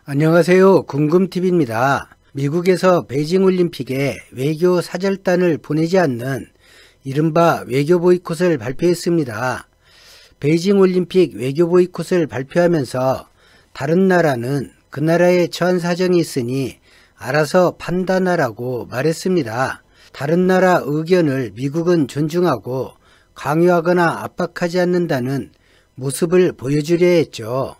안녕하세요. 궁금TV입니다. 미국에서 베이징 올림픽에 외교 사절단을 보내지 않는 이른바 외교 보이콧을 발표했습니다. 베이징 올림픽 외교 보이콧을 발표하면서 다른 나라는 그 나라에 처한 사정이 있으니 알아서 판단하라고 말했습니다. 다른 나라 의견을 미국은 존중하고 강요하거나 압박하지 않는다는 모습을 보여주려 했죠.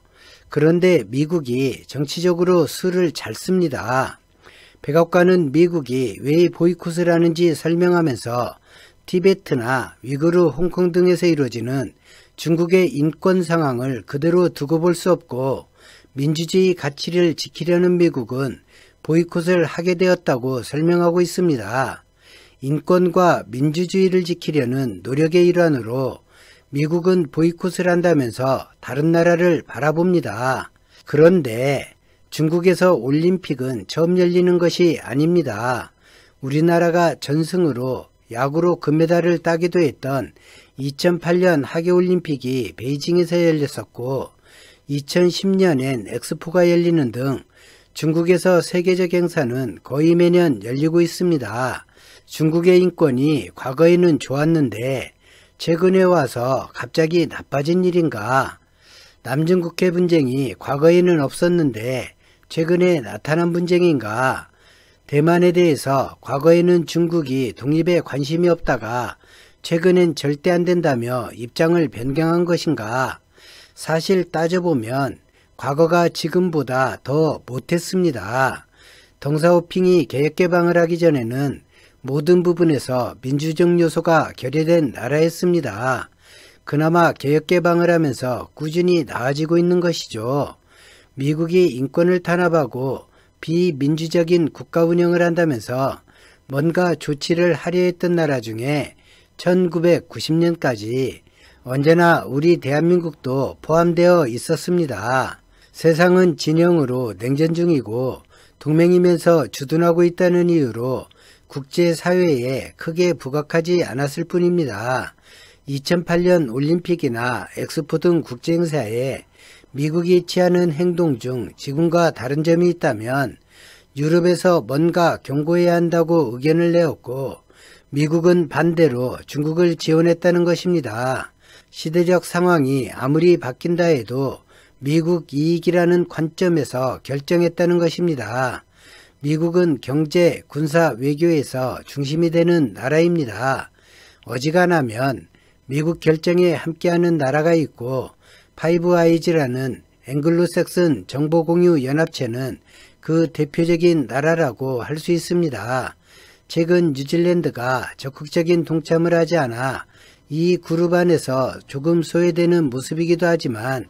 그런데 미국이 정치적으로 수를 잘 씁니다. 백악관은 미국이 왜 보이콧을 하는지 설명하면서 티베트나 위구르, 홍콩 등에서 이루어지는 중국의 인권 상황을 그대로 두고 볼 수 없고 민주주의 가치를 지키려는 미국은 보이콧을 하게 되었다고 설명하고 있습니다. 인권과 민주주의를 지키려는 노력의 일환으로 미국은 보이콧을 한다면서 다른 나라를 바라봅니다. 그런데 중국에서 올림픽은 처음 열리는 것이 아닙니다. 우리나라가 전승으로 야구로 금메달을 따기도 했던 2008년 하계올림픽이 베이징에서 열렸었고 2010년엔 엑스포가 열리는 등 중국에서 세계적 행사는 거의 매년 열리고 있습니다. 중국의 인권이 과거에는 좋았는데 최근에 와서 갑자기 나빠진 일인가? 남중국해 분쟁이 과거에는 없었는데 최근에 나타난 분쟁인가? 대만에 대해서 과거에는 중국이 독립에 관심이 없다가 최근엔 절대 안 된다며 입장을 변경한 것인가? 사실 따져보면 과거가 지금보다 더 못했습니다. 덩사오핑이 개혁개방을 하기 전에는 모든 부분에서 민주적 요소가 결여된 나라였습니다. 그나마 개혁개방을 하면서 꾸준히 나아지고 있는 것이죠. 미국이 인권을 탄압하고 비민주적인 국가 운영을 한다면서 뭔가 조치를 하려 했던 나라 중에 1990년까지 언제나 우리 대한민국도 포함되어 있었습니다. 세상은 진영으로 냉전 중이고 동맹이면서 주둔하고 있다는 이유로 국제사회에 크게 부각하지 않았을 뿐입니다. 2008년 올림픽이나 엑스포 등 국제행사에 미국이 취하는 행동 중 지금과 다른 점이 있다면 유럽에서 뭔가 경고해야 한다고 의견을 내었고 미국은 반대로 중국을 지원했다는 것입니다. 시대적 상황이 아무리 바뀐다 해도 미국 이익이라는 관점에서 결정했다는 것입니다. 미국은 경제, 군사, 외교에서 중심이 되는 나라입니다. 어지간하면 미국 결정에 함께하는 나라가 있고 파이브 아이즈라는 앵글로색슨 정보공유 연합체는 그 대표적인 나라라고 할 수 있습니다. 최근 뉴질랜드가 적극적인 동참을 하지 않아 이 그룹 안에서 조금 소외되는 모습이기도 하지만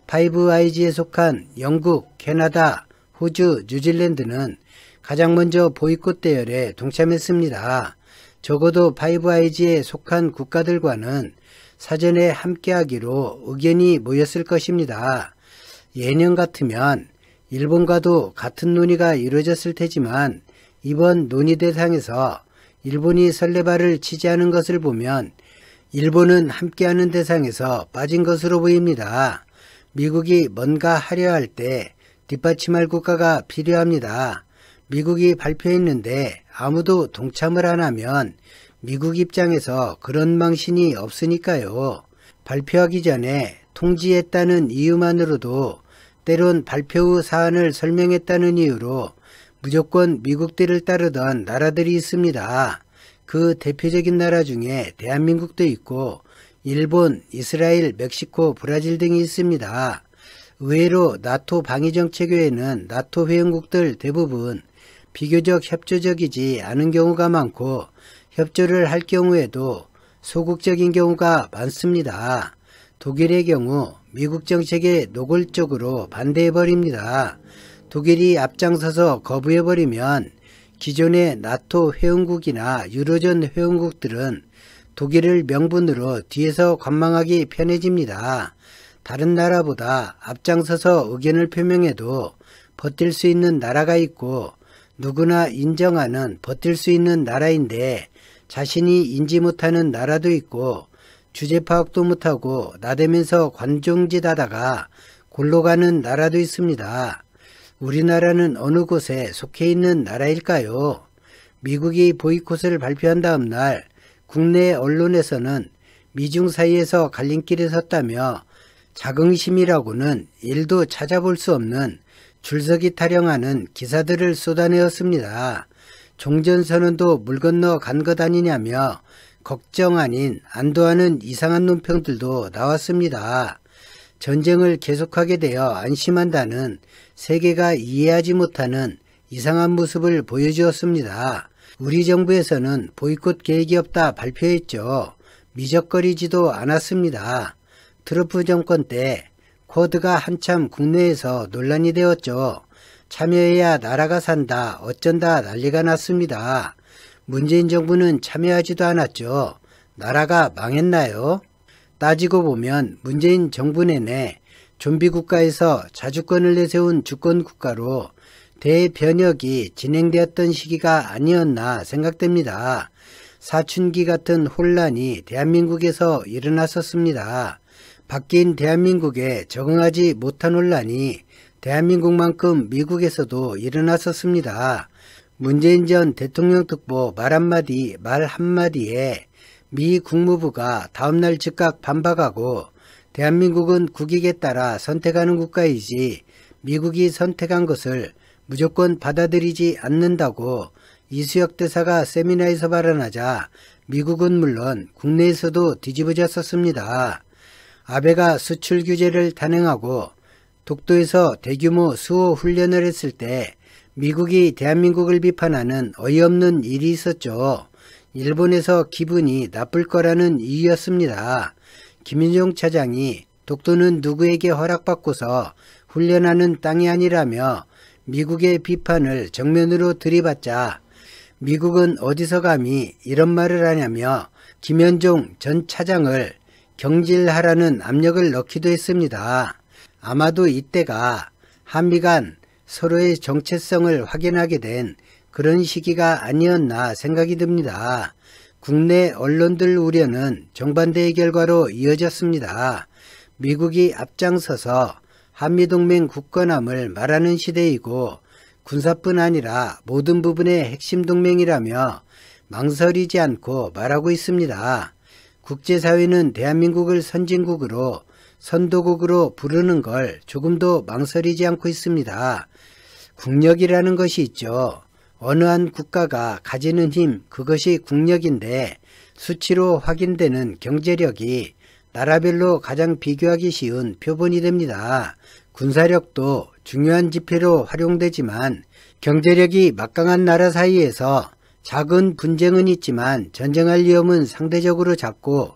파이브 아이즈에 속한 영국, 캐나다, 호주, 뉴질랜드는 가장 먼저 보이콧 대열에 동참했습니다. 적어도 파이브 아이즈에 속한 국가들과는 사전에 함께하기로 의견이 모였을 것입니다. 예년 같으면 일본과도 같은 논의가 이루어졌을 테지만 이번 논의 대상에서 일본이 설레발을 치지 않은 것을 보면 일본은 함께하는 대상에서 빠진 것으로 보입니다. 미국이 뭔가 하려 할 때 뒷받침할 국가가 필요합니다. 미국이 발표했는데 아무도 동참을 안 하면 미국 입장에서 그런 망신이 없으니까요. 발표하기 전에 통지했다는 이유만으로도 때론 발표 후 사안을 설명했다는 이유로 무조건 미국 딜을 따르던 나라들이 있습니다. 그 대표적인 나라 중에 대한민국도 있고 일본, 이스라엘, 멕시코, 브라질 등이 있습니다. 의외로 나토 방위정책회의는 나토 회원국들 대부분 비교적 협조적이지 않은 경우가 많고 협조를 할 경우에도 소극적인 경우가 많습니다. 독일의 경우 미국 정책에 노골적으로 반대해버립니다. 독일이 앞장서서 거부해버리면 기존의 나토 회원국이나 유로존 회원국들은 독일을 명분으로 뒤에서 관망하기 편해집니다. 다른 나라보다 앞장서서 의견을 표명해도 버틸 수 있는 나라가 있고 누구나 인정하는 버틸 수 있는 나라인데 자신이 인지 못하는 나라도 있고 주제 파악도 못하고 나대면서 관종짓 하다가 골로 가는 나라도 있습니다. 우리나라는 어느 곳에 속해 있는 나라일까요? 미국이 보이콧을 발표한 다음 날 국내 언론에서는 미중 사이에서 갈림길에 섰다며 자긍심이라고는 일도 찾아볼 수 없는 줄서기 타령하는 기사들을 쏟아내었습니다. 종전선언도 물 건너 간 것 아니냐며 걱정 아닌 안도하는 이상한 논평들도 나왔습니다. 전쟁을 계속하게 되어 안심한다는 세계가 이해하지 못하는 이상한 모습을 보여주었습니다. 우리 정부에서는 보이콧 계획이 없다 발표했죠. 미적거리지도 않았습니다. 트럼프 정권 때 쿼드가 한참 국내에서 논란이 되었죠. 참여해야 나라가 산다 어쩐다 난리가 났습니다. 문재인 정부는 참여하지도 않았죠. 나라가 망했나요? 따지고 보면 문재인 정부 내내 좀비 국가에서 자주권을 내세운 주권 국가로 대변혁이 진행되었던 시기가 아니었나 생각됩니다. 사춘기 같은 혼란이 대한민국에서 일어났었습니다. 바뀐 대한민국에 적응하지 못한 혼란이 대한민국만큼 미국에서도 일어났었습니다. 문재인 전 대통령 특보 말 한마디에 미 국무부가 다음날 즉각 반박하고 대한민국은 국익에 따라 선택하는 국가이지 미국이 선택한 것을 무조건 받아들이지 않는다고 이수혁 대사가 세미나에서 발언하자 미국은 물론 국내에서도 뒤집어졌었습니다. 아베가 수출 규제를 단행하고 독도에서 대규모 수호 훈련을 했을 때 미국이 대한민국을 비판하는 어이없는 일이 있었죠. 일본에서 기분이 나쁠 거라는 이유였습니다. 김윤종 차장이 독도는 누구에게 허락받고서 훈련하는 땅이 아니라며 미국의 비판을 정면으로 들이받자 미국은 어디서 감히 이런 말을 하냐며 김현종 전 차장을 경질하라는 압력을 넣기도 했습니다. 아마도 이때가 한미 간 서로의 정체성을 확인하게 된 그런 시기가 아니었나 생각이 듭니다. 국내 언론들 우려는 정반대의 결과로 이어졌습니다. 미국이 앞장서서 한미동맹 굳건함을 말하는 시대이고 군사뿐 아니라 모든 부분의 핵심 동맹이라며 망설이지 않고 말하고 있습니다. 국제사회는 대한민국을 선진국으로 선도국으로 부르는 걸 조금도 망설이지 않고 있습니다. 국력이라는 것이 있죠. 어느 한 국가가 가지는 힘 그것이 국력인데 수치로 확인되는 경제력이 나라별로 가장 비교하기 쉬운 표본이 됩니다. 군사력도 중요한 지표로 활용되지만 경제력이 막강한 나라 사이에서 작은 분쟁은 있지만 전쟁할 위험은 상대적으로 작고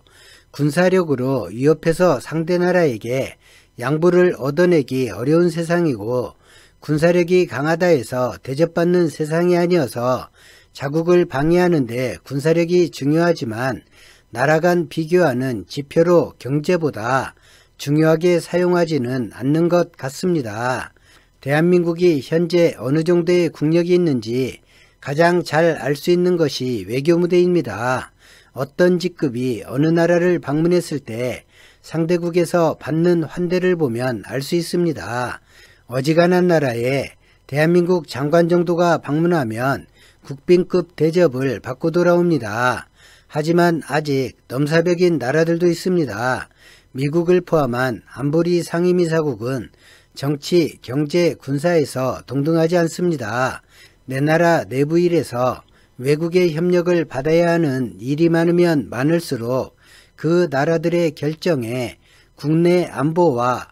군사력으로 위협해서 상대 나라에게 양보를 얻어내기 어려운 세상이고 군사력이 강하다 해서 대접받는 세상이 아니어서 자국을 방해하는 데 군사력이 중요하지만 나라 간 비교하는 지표로 경제보다 중요하게 사용하지는 않는 것 같습니다. 대한민국이 현재 어느 정도의 국력이 있는지 가장 잘 알 수 있는 것이 외교무대입니다. 어떤 직급이 어느 나라를 방문했을 때 상대국에서 받는 환대를 보면 알 수 있습니다. 어지간한 나라에 대한민국 장관 정도가 방문하면 국빈급 대접을 받고 돌아옵니다. 하지만 아직 넘사벽인 나라들도 있습니다. 미국을 포함한 안보리 상임이사국은 정치, 경제, 군사에서 동등하지 않습니다. 내 나라 내부 일에서 외국의 협력을 받아야 하는 일이 많으면 많을수록 그 나라들의 결정에 국내 안보와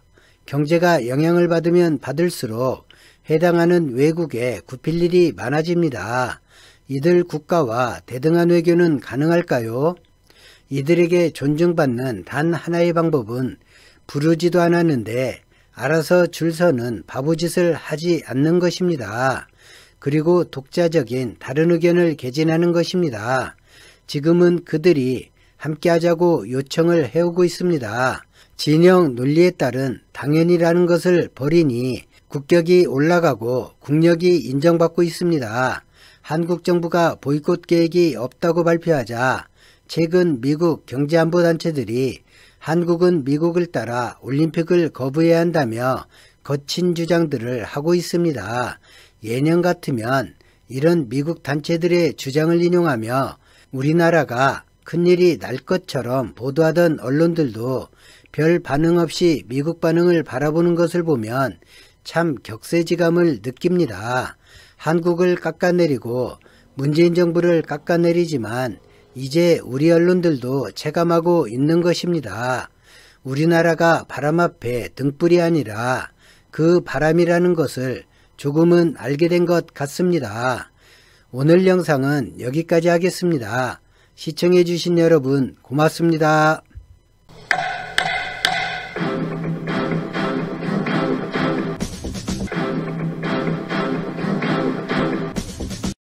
경제가 영향을 받으면 받을수록 해당하는 외국에 굽힐 일이 많아집니다. 이들 국가와 대등한 외교는 가능할까요? 이들에게 존중받는 단 하나의 방법은 부르지도 않았는데 알아서 줄 서는 바보짓을 하지 않는 것입니다. 그리고 독자적인 다른 의견을 개진하는 것입니다. 지금은 그들이 함께하자고 요청을 해오고 있습니다. 진영 논리에 따른 당연이라는 것을 버리니 국격이 올라가고 국력이 인정받고 있습니다. 한국 정부가 보이콧 계획이 없다고 발표하자 최근 미국 경제안보단체들이 한국은 미국을 따라 올림픽을 거부해야 한다며 거친 주장들을 하고 있습니다. 예년 같으면 이런 미국 단체들의 주장을 인용하며 우리나라가 큰일이 날 것처럼 보도하던 언론들도 별 반응 없이 미국 반응을 바라보는 것을 보면 참 격세지감을 느낍니다. 한국을 깎아내리고 문재인 정부를 깎아내리지만 이제 우리 언론들도 체감하고 있는 것입니다. 우리나라가 바람 앞에 등불이 아니라 그 바람이라는 것을 조금은 알게 된 것 같습니다. 오늘 영상은 여기까지 하겠습니다. 시청해 주신 여러분 고맙습니다.